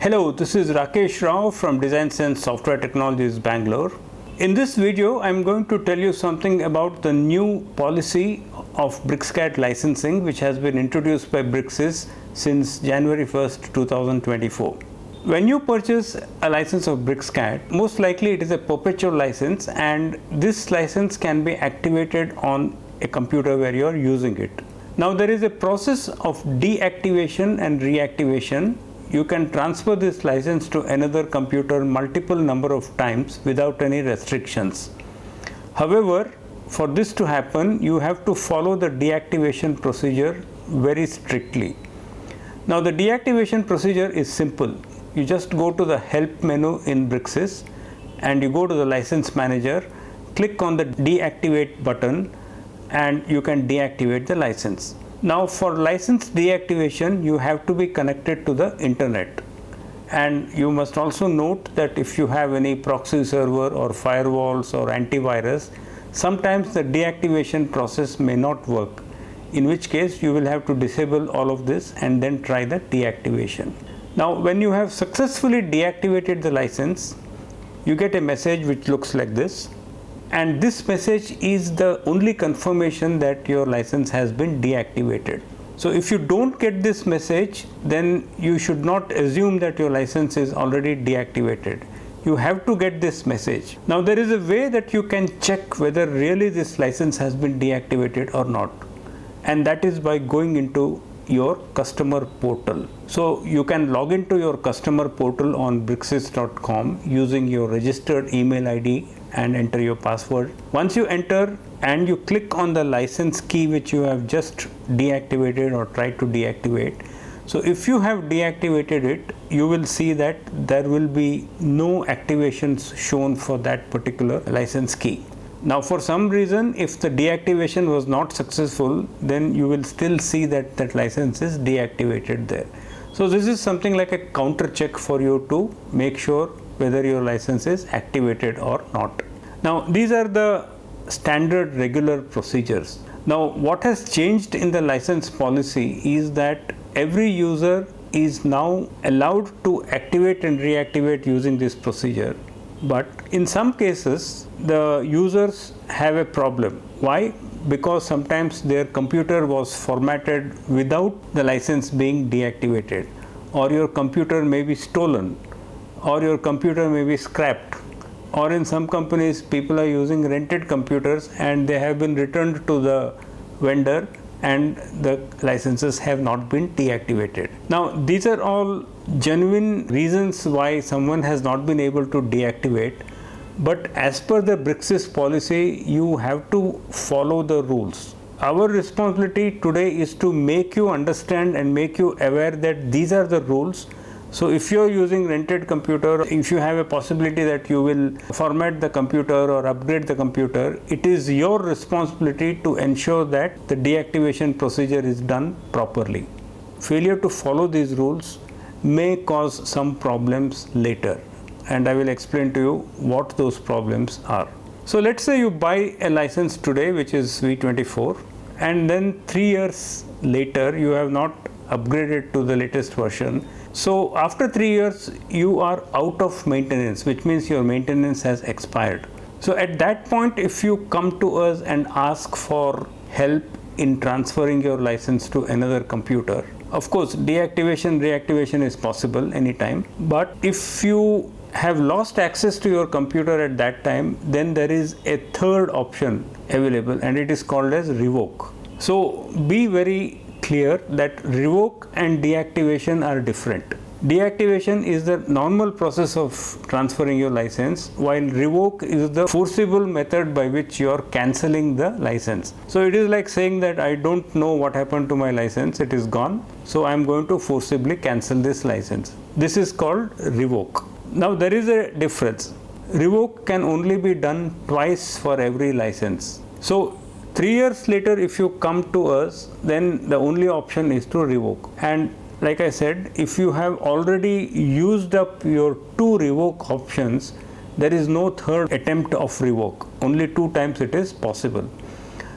Hello, this is Rakesh Rao from DesignSense Software Technologies, Bangalore. In this video, I'm going to tell you something about the new policy of BricsCAD licensing, which has been introduced by Bricsys since January 1st, 2024. When you purchase a license of BricsCAD, most likely it is a perpetual license, and this license can be activated on a computer where you are using it. Now, there is a process of deactivation and reactivation. You can transfer this license to another computer multiple number of times without any restrictions. However, for this to happen, you have to follow the deactivation procedure very strictly. Now, the deactivation procedure is simple. You just go to the help menu in Bricsys and you go to the license manager, click on the deactivate button, and you can deactivate the license. Now, for license deactivation, you have to be connected to the internet, and you must also note that if you have any proxy server or firewalls or antivirus, sometimes the deactivation process may not work, in which case you will have to disable all of this and then try the deactivation. Now, when you have successfully deactivated the license, you get a message which looks like this. And this message is the only confirmation that your license has been deactivated. So if you don't get this message, then you should not assume that your license is already deactivated. You have to get this message. Now, there is a way that you can check whether really this license has been deactivated or not. And that is by going into your customer portal. So you can log into your customer portal on bricsys.com using your registered email ID and enter your password. Once you enter and you click on the license key which you have just deactivated or tried to deactivate. So if you have deactivated it, you will see that there will be no activations shown for that particular license key. Now, for some reason, if the deactivation was not successful, then you will still see that that license is deactivated there. So this is something like a counter check for you to make sure whether your license is activated or not. Now, these are the standard regular procedures. Now, what has changed in the license policy is that every user is now allowed to activate and reactivate using this procedure. But in some cases, the users have a problem. Why? Because sometimes their computer was formatted without the license being deactivated, or your computer may be stolen, or your computer may be scrapped, or in some companies people are using rented computers and they have been returned to the vendor and the licenses have not been deactivated. Now, these are all genuine reasons why someone has not been able to deactivate, but as per the Bricsys policy, you have to follow the rules. Our responsibility today is to make you understand and make you aware that these are the rules. So if you are using rented computer, if you have a possibility that you will format the computer or upgrade the computer, it is your responsibility to ensure that the deactivation procedure is done properly. Failure to follow these rules may cause some problems later, and I will explain to you what those problems are. So let's say you buy a license today which is V24, and then 3 years later you have not upgraded to the latest version. So after 3 years you are out of maintenance, which means your maintenance has expired. So at that point, if you come to us and ask for help in transferring your license to another computer, of course deactivation, reactivation is possible anytime, but if you have lost access to your computer at that time, then there is a third option available, and it is called as revoke. So be very clear that revoke and deactivation are different. Deactivation is the normal process of transferring your license, while revoke is the forcible method by which you are cancelling the license. So it is like saying that I don't know what happened to my license, it is gone, so I am going to forcibly cancel this license. This is called revoke. Now, there is a difference. Revoke can only be done twice for every license. So 3 years later, if you come to us, then the only option is to revoke. And like I said, if you have already used up your 2 revoke options, there is no third attempt of revoke. Only 2 times it is possible.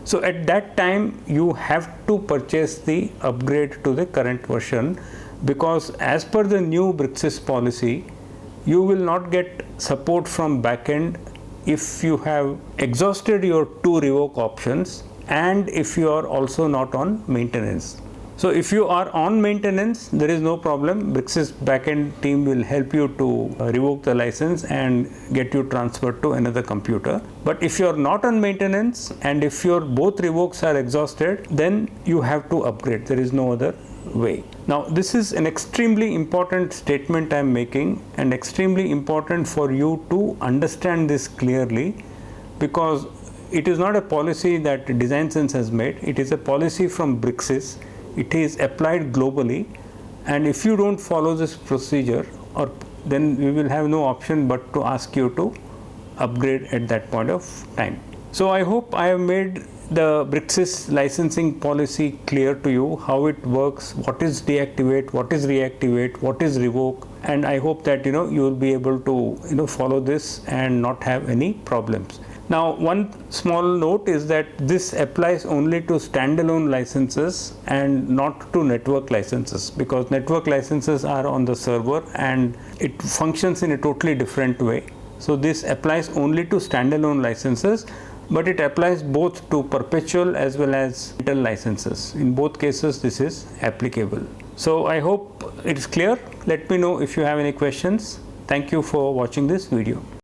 So at that time, you have to purchase the upgrade to the current version, because as per the new BricsCAD policy, you will not get support from backend if you have exhausted your 2 revoke options and if you are also not on maintenance. So if you are on maintenance, there is no problem. BricsCAD backend team will help you to revoke the license and get you transferred to another computer. But if you are not on maintenance and if your both revokes are exhausted, then you have to upgrade. There is no other way. Now this is an extremely important statement I am making, and extremely important for you to understand this clearly, because it is not a policy that DesignSense has made. It is a policy from BricsCAD. It is applied globally, and if you don't follow this procedure, or then we will have no option but to ask you to upgrade at that point of time. So I hope I have made the BricsCAD licensing policy clear to you, how it works, what is deactivate, what is reactivate, what is revoke, and I hope that you will be able to follow this and not have any problems. Now one small note is that this applies only to standalone licenses and not to network licenses, because network licenses are on the server and it functions in a totally different way. So this applies only to standalone licenses, but it applies both to perpetual as well as rental licenses. In both cases this is applicable. So I hope it is clear. Let me know if you have any questions. Thank you for watching this video.